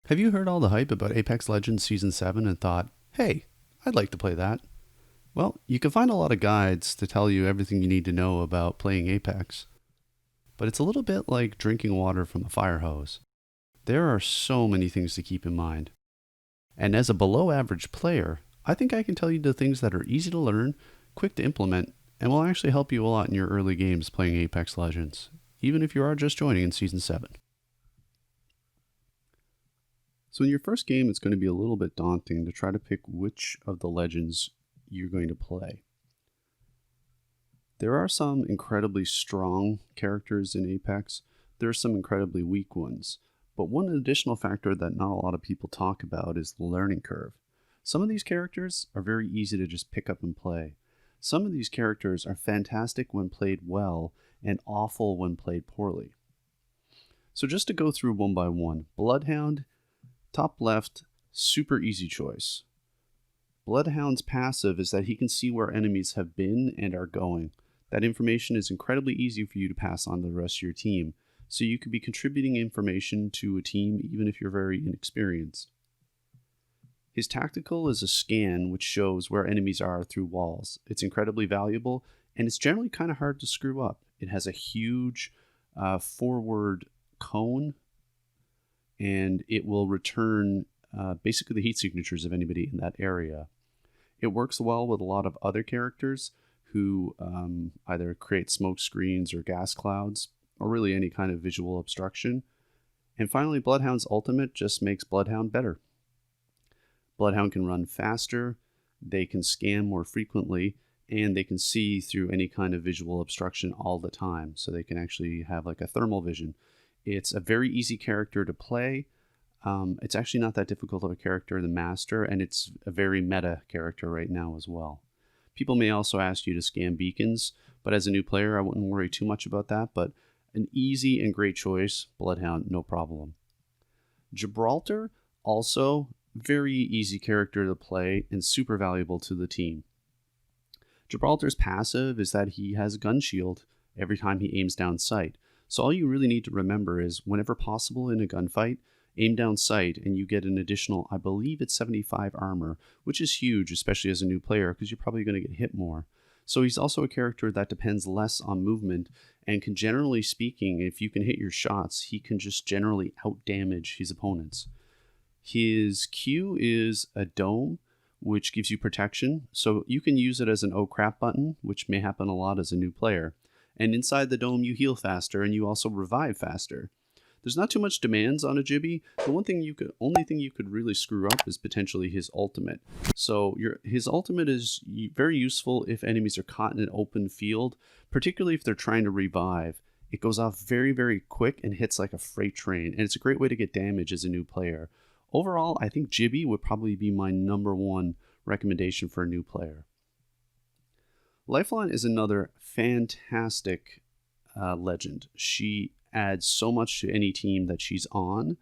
Have you heard all the hype about Apex Legends Season 7 and thought, hey, I'd like to play that? Well, you can find a lot of guides to tell you everything you need to know about playing Apex, but it's a little bit like drinking water from a fire hose. There are so many things to keep in mind. And as a below average player, I think I can tell you the things that are easy to learn, quick to implement, and will actually help you a lot in your early games playing Apex Legends, even if you are just joining in Season 7. So in your first game, it's going to be a little bit daunting to try to pick which of the legends you're going to play. There are some incredibly strong characters in Apex. There are some incredibly weak ones. But one additional factor that not a lot of people talk about is the learning curve. Some of these characters are very easy to just pick up and play. Some of these characters are fantastic when played well and awful when played poorly. So just to go through one by one, Bloodhound, top left, super easy choice. Bloodhound's passive is that he can see where enemies have been and are going. That information is incredibly easy for you to pass on to the rest of your team, so you could be contributing information to a team even if you're very inexperienced. His tactical is a scan which shows where enemies are through walls. It's incredibly valuable, and it's generally kind of hard to screw up. It has a huge forward cone, and it will return basically the heat signatures of anybody in that area. It works well with a lot of other characters who either create smoke screens or gas clouds, or really any kind of visual obstruction. And finally, Bloodhound's ultimate just makes Bloodhound better. Bloodhound can run faster, they can scan more frequently, and they can see through any kind of visual obstruction all the time, so they can actually have like a thermal vision. It's a very easy character to play. It's actually not that difficult of a character, the Master, and it's a very meta character right now as well. People may also ask you to scan beacons, but as a new player, I wouldn't worry too much about that, but an easy and great choice, Bloodhound, no problem. Gibraltar, also very easy character to play and super valuable to the team. Gibraltar's passive is that he has a gun shield every time he aims down sight. So all you really need to remember is whenever possible in a gunfight, aim down sight and you get an additional, I believe it's 75 armor, which is huge, especially as a new player, because you're probably going to get hit more. So he's also a character that depends less on movement and can, generally speaking, if you can hit your shots, he can just generally outdamage his opponents. His Q is a dome, which gives you protection, so you can use it as an oh crap button, which may happen a lot as a new player. And inside the dome, you heal faster and you also revive faster. There's not too much demands on a Jibby. The only thing you could really screw up is potentially his ultimate. So his ultimate is very useful if enemies are caught in an open field, particularly if they're trying to revive. It goes off very, very quick and hits like a freight train, and it's a great way to get damage as a new player. Overall, I think Jibby would probably be my number one recommendation for a new player. Lifeline is another fantastic legend. She adds so much to any team that she's on.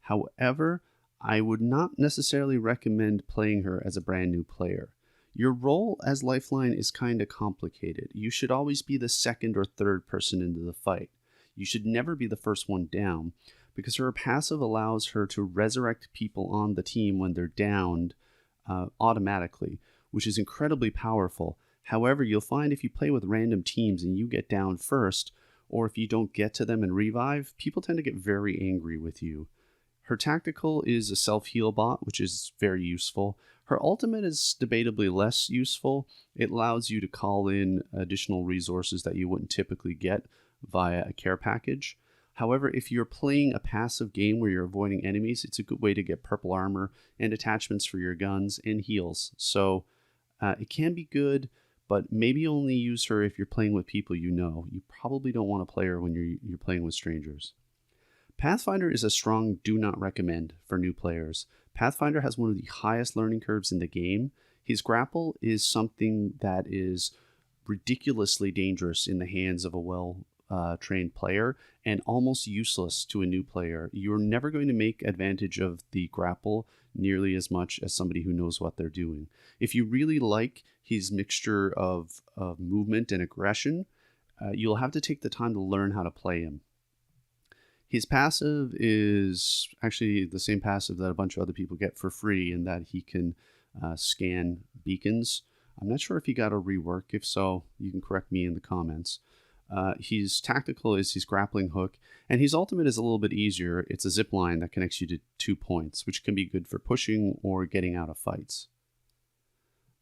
However, I would not necessarily recommend playing her as a brand new player. Your role as Lifeline is kind of complicated. You should always be the second or third person into the fight. You should never be the first one down, because her passive allows her to resurrect people on the team when they're downed automatically, which is incredibly powerful. However, you'll find if you play with random teams and you get down first, or if you don't get to them and revive, people tend to get very angry with you. Her tactical is a self-heal bot, which is very useful. Her ultimate is debatably less useful. It allows you to call in additional resources that you wouldn't typically get via a care package. However, if you're playing a passive game where you're avoiding enemies, it's a good way to get purple armor and attachments for your guns and heals. So it can be good, but maybe only use her if you're playing with people you know. You probably don't want to play her when you're playing with strangers. Pathfinder is a strong do not recommend for new players. Pathfinder has one of the highest learning curves in the game. His grapple is something that is ridiculously dangerous in the hands of a well-trained player and almost useless to a new player. You're never going to make advantage of the grapple nearly as much as somebody who knows what they're doing. If you really like his mixture of movement and aggression, you'll have to take the time to learn how to play him. His passive is actually the same passive that a bunch of other people get for free, in that he can scan beacons. I'm not sure if he got a rework. If so, you can correct me in the comments. His tactical is his grappling hook, and his ultimate is a little bit easier. It's a zip line that connects you to 2 points, which can be good for pushing or getting out of fights.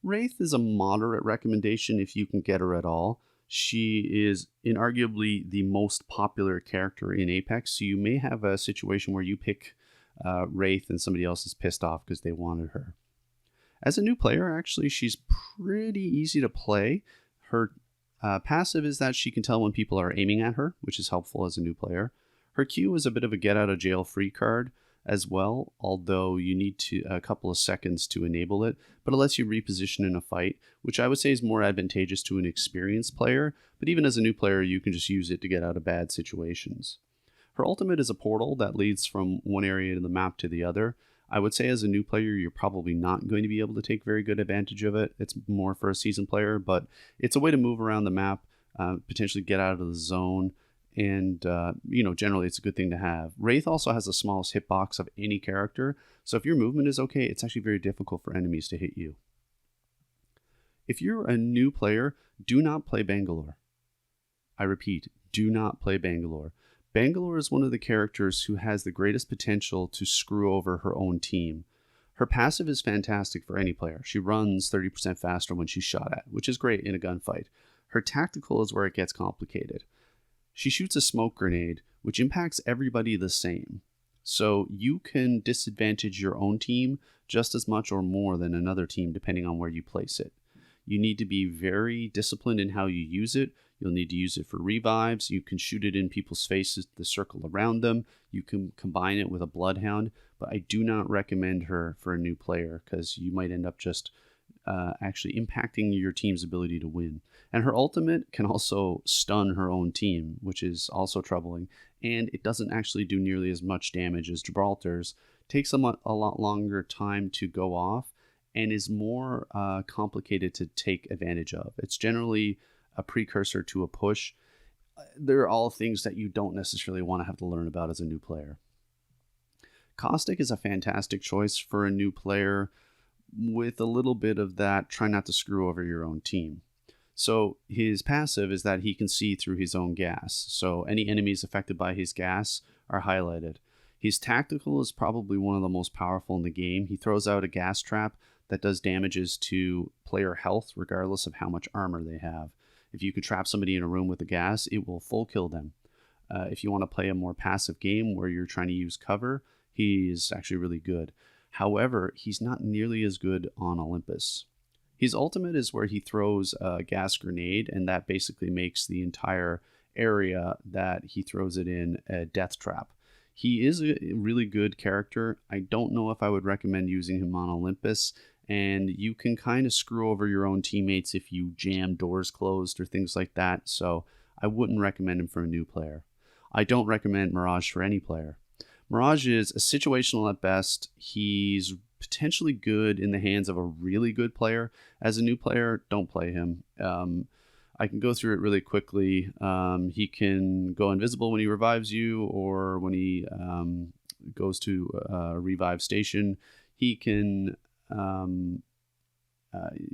Wraith is a moderate recommendation if you can get her at all. She is inarguably the most popular character in Apex, so you may have a situation where you pick Wraith and somebody else is pissed off because they wanted her. As a new player, actually, she's pretty easy to play. Her passive is that she can tell when people are aiming at her, which is helpful as a new player. Her Q is a bit of a get out of jail free card as well, although you need a couple of seconds to enable it, but it lets you reposition in a fight, which I would say is more advantageous to an experienced player, but even as a new player, you can just use it to get out of bad situations. Her ultimate is a portal that leads from one area of the map to the other. I would say as a new player, you're probably not going to be able to take very good advantage of it. It's more for a seasoned player, but it's a way to move around the map, potentially get out of the zone, and generally it's a good thing to have. Wraith also has the smallest hitbox of any character, so if your movement is okay, it's actually very difficult for enemies to hit you. If you're a new player, do not play Bangalore. I repeat, do not play Bangalore. Bangalore is one of the characters who has the greatest potential to screw over her own team. Her passive is fantastic for any player. She runs 30% faster when she's shot at, which is great in a gunfight. Her tactical is where it gets complicated. She shoots a smoke grenade, which impacts everybody the same. So you can disadvantage your own team just as much or more than another team, depending on where you place it. You need to be very disciplined in how you use it. You'll need to use it for revives. You can shoot it in people's faces to circle around them. You can combine it with a Bloodhound, but I do not recommend her for a new player because you might end up just actually impacting your team's ability to win. And her ultimate can also stun her own team, which is also troubling. And it doesn't actually do nearly as much damage as Gibraltar's. It takes a lot longer time to go off and is more complicated to take advantage of. It's generally a precursor to a push. They're all things that you don't necessarily want to have to learn about as a new player. Caustic is a fantastic choice for a new player with a little bit of that try not to screw over your own team. So his passive is that he can see through his own gas. So any enemies affected by his gas are highlighted. His tactical is probably one of the most powerful in the game. He throws out a gas trap that does damages to player health regardless of how much armor they have. If you could trap somebody in a room with a gas, it will full kill them. If you want to play a more passive game where you're trying to use cover, he is actually really good. However, he's not nearly as good on Olympus. His ultimate is where he throws a gas grenade, and that basically makes the entire area that he throws it in a death trap. He is a really good character. I don't know if I would recommend using him on Olympus, and you can kind of screw over your own teammates if you jam doors closed or things like that, so I wouldn't recommend him for a new player. I don't recommend Mirage for any player. Mirage is a situational at best. He's potentially good in the hands of a really good player. As a new player, don't play him. I can go through it really quickly. He can go invisible when he revives you, or when he goes to a revive station. He can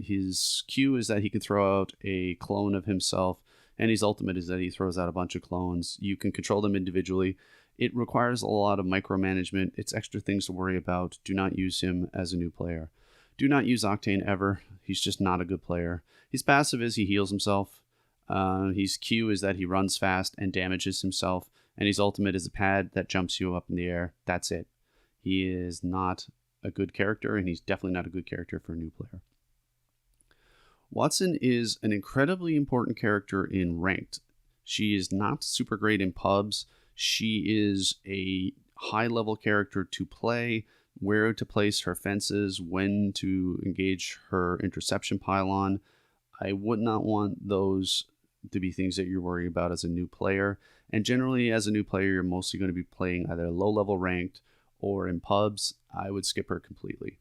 his Q is that he can throw out a clone of himself, and his ultimate is that he throws out a bunch of clones. You can control them individually. It requires a lot of micromanagement. It's extra things to worry about. Do not use him as a new player. Do not use Octane ever. He's just not a good player. His passive is he heals himself. His Q is that he runs fast and damages himself. And his ultimate is a pad that jumps you up in the air. That's it. He is not a good character, and he's definitely not a good character for a new player. Wattson is an incredibly important character in ranked. She is not super great in pubs. She is a high-level character to play, where to place her fences, when to engage her interception pylon. I would not want those to be things that you're worried about as a new player. And generally, as a new player, you're mostly going to be playing either low-level ranked or in pubs. I would skip her completely.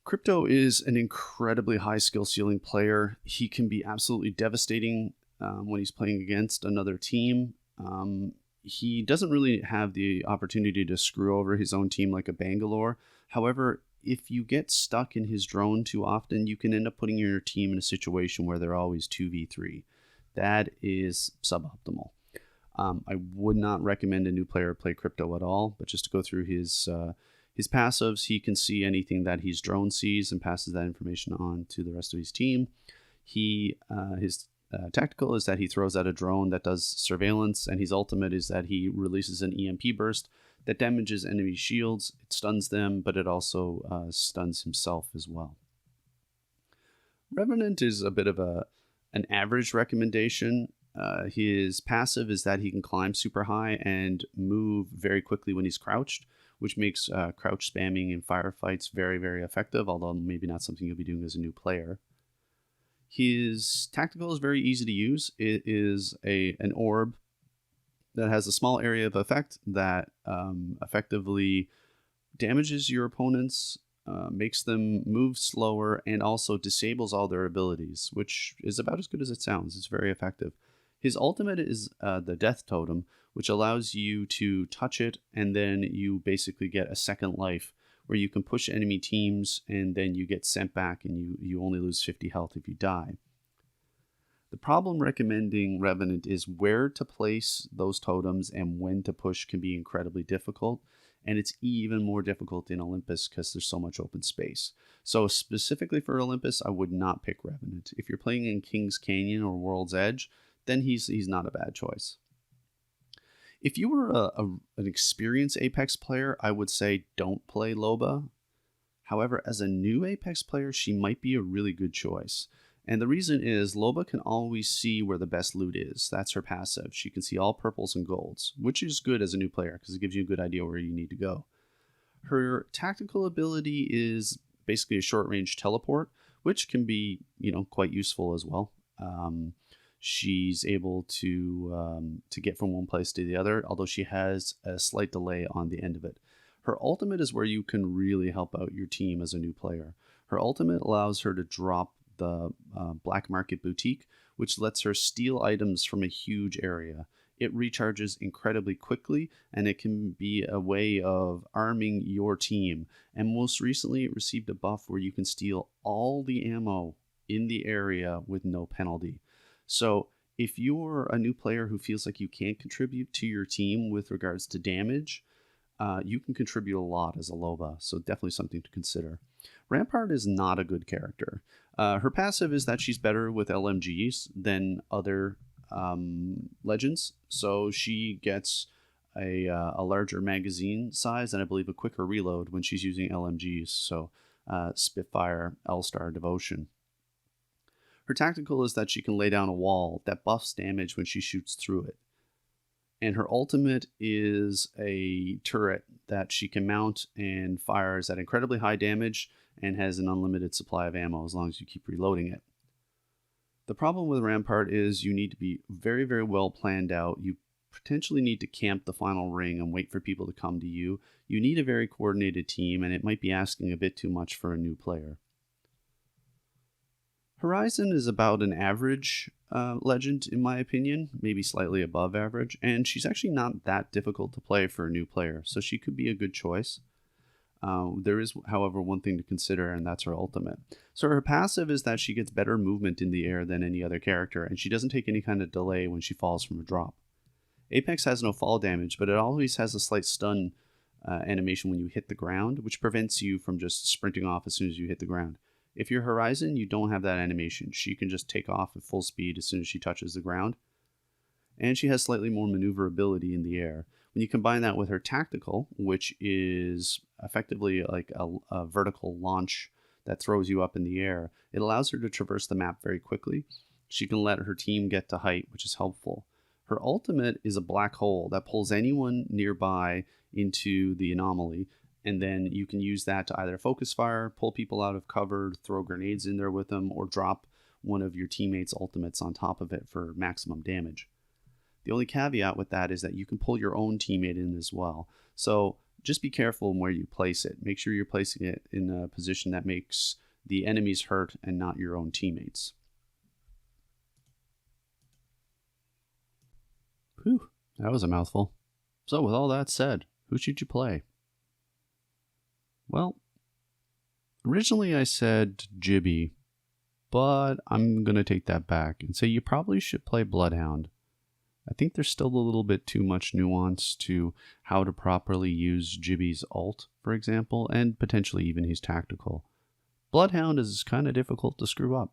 Crypto is an incredibly high skill ceiling player. He can be absolutely devastating when he's playing against another team. He doesn't really have the opportunity to screw over his own team like a Bangalore. However, if you get stuck in his drone too often, you can end up putting your team in a situation where they're always 2v3. That is suboptimal. I would not recommend a new player play Crypto at all, but just to go through his passives, he can see anything that his drone sees and passes that information on to the rest of his team. His tactical is that he throws out a drone that does surveillance, and his ultimate is that he releases an EMP burst that damages enemy shields. It stuns them, but it also stuns himself as well. Revenant is a bit of an average recommendation. His passive is that he can climb super high and move very quickly when he's crouched, which makes crouch spamming in firefights very, very effective, although maybe not something you'll be doing as a new player. His tactical is very easy to use. It is an orb that has a small area of effect that effectively damages your opponents, makes them move slower, and also disables all their abilities, which is about as good as it sounds. It's very effective. His ultimate is the Death Totem, which allows you to touch it, and then you basically get a second life where you can push enemy teams, and then you get sent back, and you only lose 50 health if you die. The problem recommending Revenant is where to place those totems and when to push can be incredibly difficult, and it's even more difficult in Olympus because there's so much open space. So specifically for Olympus, I would not pick Revenant. If you're playing in King's Canyon or World's Edge, then he's not a bad choice. If you were an experienced Apex player, I would say don't play Loba. However, as a new Apex player, she might be a really good choice. And the reason is Loba can always see where the best loot is. That's her passive. She can see all purples and golds, which is good as a new player because it gives you a good idea where you need to go. Her tactical ability is basically a short-range teleport, which can be, quite useful as well. She's able to get from one place to the other, although she has a slight delay on the end of it. Her ultimate is where you can really help out your team as a new player. Her ultimate allows her to drop the Black Market Boutique, which lets her steal items from a huge area. It recharges incredibly quickly, and it can be a way of arming your team. And most recently, it received a buff where you can steal all the ammo in the area with no penalty. So if you're a new player who feels like you can't contribute to your team with regards to damage, you can contribute a lot as a Loba, so definitely something to consider. Rampart is not a good character. Her passive is that she's better with LMGs than other legends, so she gets a larger magazine size and I believe a quicker reload when she's using LMGs, so Spitfire, L-Star, Devotion. Her tactical is that she can lay down a wall that buffs damage when she shoots through it. And her ultimate is a turret that she can mount and fires at incredibly high damage and has an unlimited supply of ammo as long as you keep reloading it. The problem with Rampart is you need to be very, very well planned out. You potentially need to camp the final ring and wait for people to come to you. You need a very coordinated team, and it might be asking a bit too much for a new player. Horizon is about an average legend, in my opinion, maybe slightly above average, and she's actually not that difficult to play for a new player, so she could be a good choice. There is, however, one thing to consider, and that's her ultimate. So her passive is that she gets better movement in the air than any other character, and she doesn't take any kind of delay when she falls from a drop. Apex has no fall damage, but it always has a slight stun animation when you hit the ground, which prevents you from just sprinting off as soon as you hit the ground. If you're Horizon, you don't have that animation. She can just take off at full speed as soon as she touches the ground. And she has slightly more maneuverability in the air. When you combine that with her tactical, which is effectively like a vertical launch that throws you up in the air, it allows her to traverse the map very quickly. She can let her team get to height, which is helpful. Her ultimate is a black hole that pulls anyone nearby into the anomaly, and then you can use that to either focus fire, pull people out of cover, throw grenades in there with them, or drop one of your teammates' ultimates on top of it for maximum damage. The only caveat with that is that you can pull your own teammate in as well. So just be careful in where you place it. Make sure you're placing it in a position that makes the enemies hurt and not your own teammates. Whew. That was a mouthful. So with all that said, who should you play? Well, originally I said Gibby, but I'm going to take that back and say you probably should play Bloodhound. I think there's still a little bit too much nuance to how to properly use Gibby's ult, for example, and potentially even his tactical. Bloodhound is kind of difficult to screw up,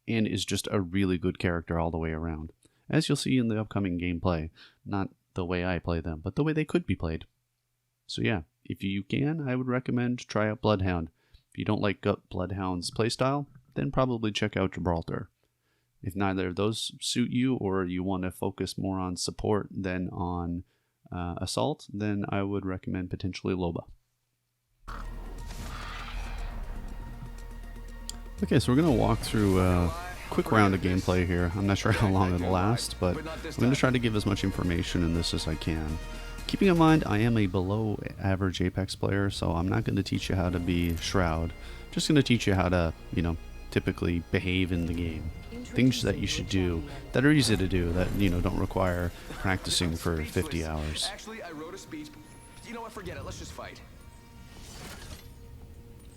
and is just a really good character all the way around, as you'll see in the upcoming gameplay. Not the way I play them, but the way they could be played. So yeah, if you can, I would recommend try out Bloodhound. If you don't like Bloodhound's playstyle, then probably check out Gibraltar. If neither of those suit you, or you want to focus more on support than on assault, then I would recommend potentially Loba. Okay, so we're going to walk through a quick round of gameplay here. I'm not sure how long it'll last, but I'm going to try to give as much information in this as I can. Keeping in mind, I am a below average Apex player, so I'm not going to teach you how to be Shroud. Just going to teach you how to, typically behave in the game. Things that you should do that are easy to do, that, don't require practicing for 50 hours. Actually, I wrote a speech. You know what, forget it, let's just fight.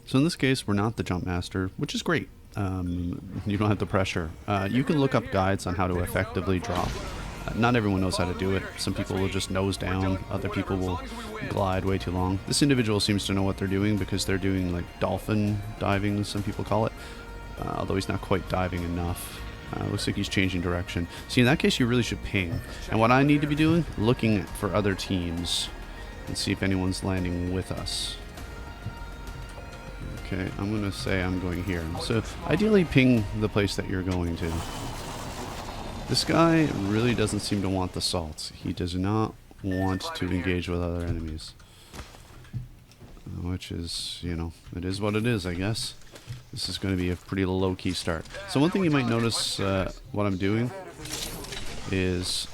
So in this case, we're not the jump master, which is great. You don't have the pressure. You can look up guides on how to effectively drop. Not everyone knows how to do it. Some people will just nose down, other people will glide way too long. This individual seems to know what they're doing because they're doing like dolphin diving, as some people call it. Although he's not quite diving enough. Looks like he's changing direction. See, in that case, you really should ping. And what I need to be doing, looking for other teams and see if anyone's landing with us. Okay, I'm going to say I'm going here. So ideally ping the place that you're going to. This guy really doesn't seem to want the salts. He does not want to engage with other enemies. Which is, it is what it is, I guess. This is going to be a pretty low-key start. So one thing you might notice what I'm doing is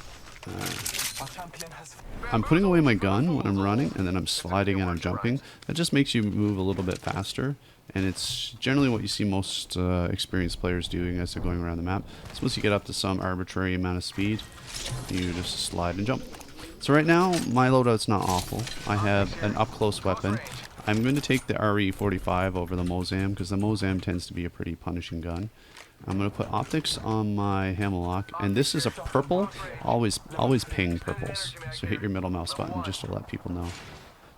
I'm putting away my gun when I'm running, and then I'm sliding and I'm jumping. That just makes you move a little bit faster, and it's generally what you see most experienced players doing as they're going around the map. So once you get up to some arbitrary amount of speed, you just slide and jump. So right now, my loadout's not awful. I have an up-close weapon. I'm going to take the RE45 over the Mozam, because the Mozam tends to be a pretty punishing gun. I'm going to put optics on my Hammerlock, and this is a purple. Always ping purples. So hit your middle mouse button just to let people know.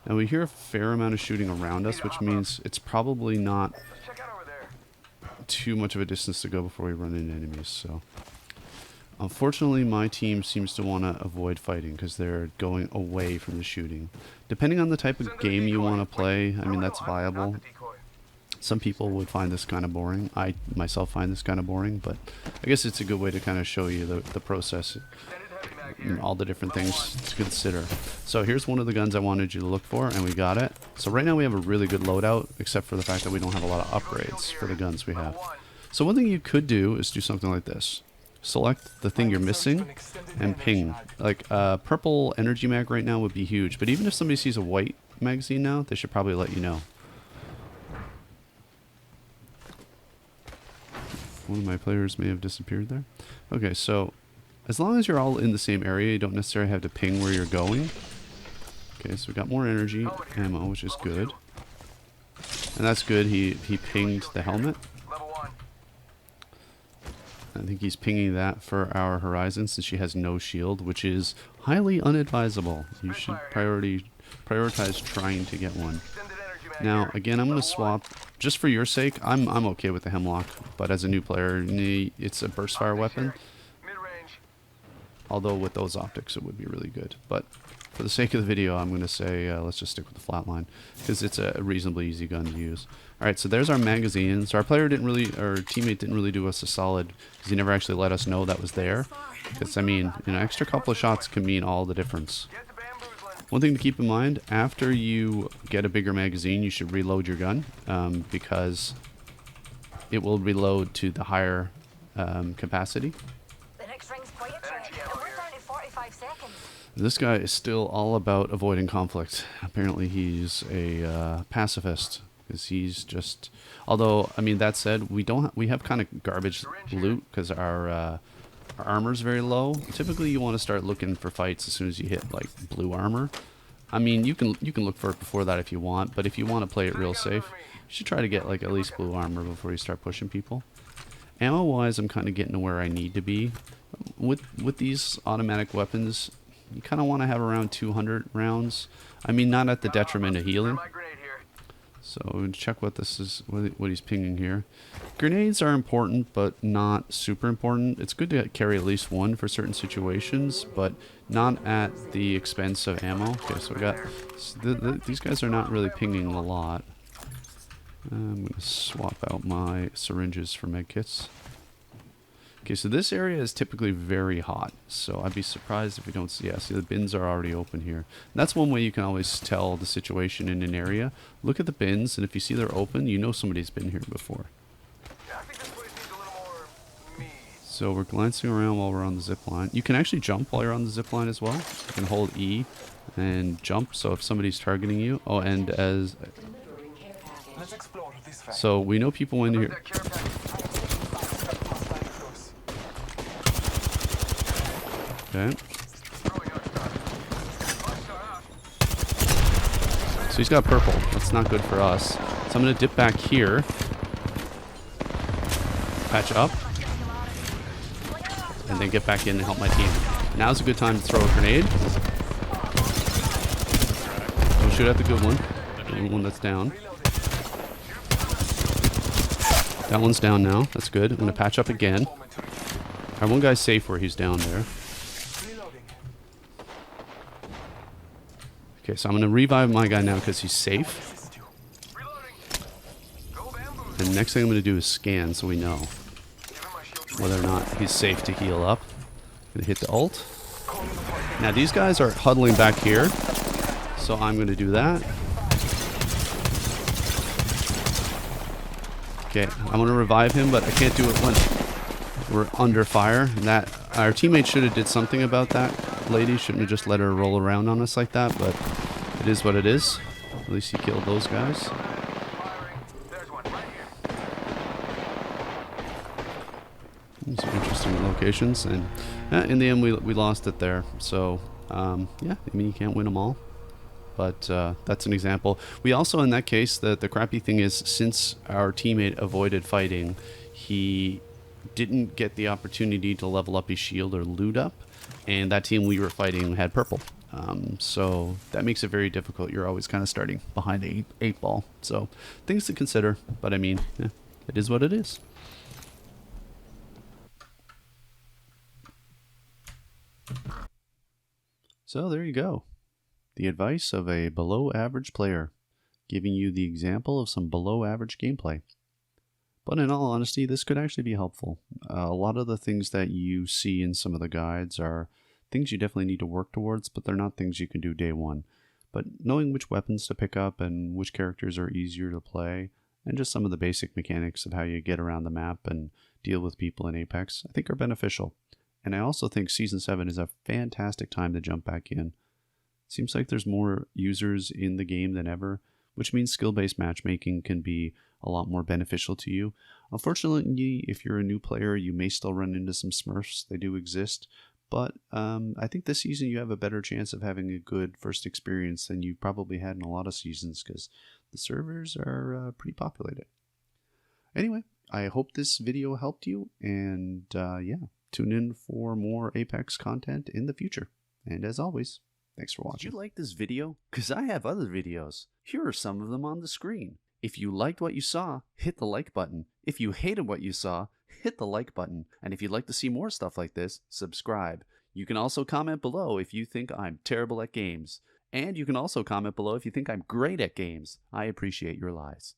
Now we hear a fair amount of shooting around us, which means it's probably not too much of a distance to go before we run into enemies. So unfortunately, my team seems to want to avoid fighting because they're going away from the shooting. Depending on the type of game you want to play, I mean, that's viable. Some people would find this kind of boring. I myself find this kind of boring, but I guess it's a good way to kind of show you the process and all the different things to consider. So here's one of the guns I wanted you to look for, and we got it. So right now we have a really good loadout, except for the fact that we don't have a lot of upgrades for the guns we have. So one thing you could do is do something like this. Select the thing you're missing and ping. Like purple energy mag right now would be huge, but even if somebody sees a white magazine now, they should probably let you know. One of my players may have disappeared there. Okay, so as long as you're all in the same area, you don't necessarily have to ping where you're going. Okay, so we got more energy ammo, which is good. And that's good. He pinged the helmet. I think he's pinging that for our Horizon since she has no shield, which is highly unadvisable. You should prioritize trying to get one. Now, again, I'm going to swap, just for your sake, I'm okay with the Hemlock, but as a new player, it's a burst fire weapon. Although with those optics, it would be really good. But for the sake of the video, I'm going to say let's just stick with the flatline, because it's a reasonably easy gun to use. Alright, so there's our magazine. So our teammate didn't really do us a solid, because he never actually let us know that was there. Because, I mean, an extra couple of shots can mean all the difference. One thing to keep in mind, after you get a bigger magazine, you should reload your gun, because it will reload to the higher capacity. The next ring's quite a trek, and we're down to 45 seconds. This guy is still all about avoiding conflict. Apparently he's a pacifist, because he's just... Although, I mean, that said, we have kind of garbage loot, because our our armor's very low. Typically, you want to start looking for fights as soon as you hit like blue armor. I mean, you can look for it before that if you want, but if you want to play it real safe, you should try to get like at least blue armor before you start pushing people. Ammo-wise, I'm kind of getting to where I need to be. With these automatic weapons, you kind of want to have around 200 rounds. I mean, not at the detriment of healing. So check what this is, what he's pinging here. Grenades are important, but not super important. It's good to carry at least one for certain situations, but not at the expense of ammo. Okay, so we got these guys are not really pinging a lot. I'm gonna swap out my syringes for medkits. Okay, so this area is typically very hot, so I'd be surprised if we don't see. Yeah, see the bins are already open here. And that's one way you can always tell the situation in an area. Look at the bins, and if you see they're open, you know somebody's been here before. Yeah, I think this place needs a little more me. So we're glancing around while we're on the zip line. You can actually jump while you're on the zip line as well. You can hold E and jump, so if somebody's targeting you. Oh, and as... Let's explore this fact. So we know people in here... That care package. Okay. So he's got purple. That's not good for us. So I'm going to dip back here. Patch up. And then get back in and help my team. Now's a good time to throw a grenade. Don't shoot at the good one. The one that's down. That one's down now. That's good. I'm going to patch up again. Alright, one guy's safe where he's down there. Okay, so I'm going to revive my guy now because he's safe. And next thing I'm going to do is scan so we know whether or not he's safe to heal up. Going to hit the ult. Now these guys are huddling back here, so I'm going to do that. Okay, I'm going to revive him, but I can't do it when we're under fire. And that our teammate should have did something about that. Lady shouldn't have just let her roll around on us like that, but it is what it is. At least he killed those guys. Some interesting locations, and in the end we lost it there. So yeah, I mean, you can't win them all, but that's an example. We also, in that case, the crappy thing is, since our teammate avoided fighting, he didn't get the opportunity to level up his shield or loot up, and that team we were fighting had purple. So that makes it very difficult. You're always kind of starting behind the eight ball. So things to consider, but I mean, yeah, it is what it is. So there you go. The advice of a below average player, giving you the example of some below average gameplay. But in all honesty, this could actually be helpful. A lot of the things that you see in some of the guides are things you definitely need to work towards, but they're not things you can do day one. But knowing which weapons to pick up and which characters are easier to play, and just some of the basic mechanics of how you get around the map and deal with people in Apex, I think are beneficial. And I also think Season 7 is a fantastic time to jump back in. Seems like there's more users in the game than ever, which means skill-based matchmaking can be a lot more beneficial to you. Unfortunately, if you're a new player, you may still run into some smurfs. They do exist. But I think this season you have a better chance of having a good first experience than you probably had in a lot of seasons, because the servers are pretty populated. Anyway, I hope this video helped you, and yeah, tune in for more Apex content in the future. And as always, thanks for watching. Did you like this video? Because I have other videos. Here are some of them on the screen. If you liked what you saw, hit the like button. If you hated what you saw, hit the like button. And if you'd like to see more stuff like this, subscribe. You can also comment below if you think I'm terrible at games. And you can also comment below if you think I'm great at games. I appreciate your lies.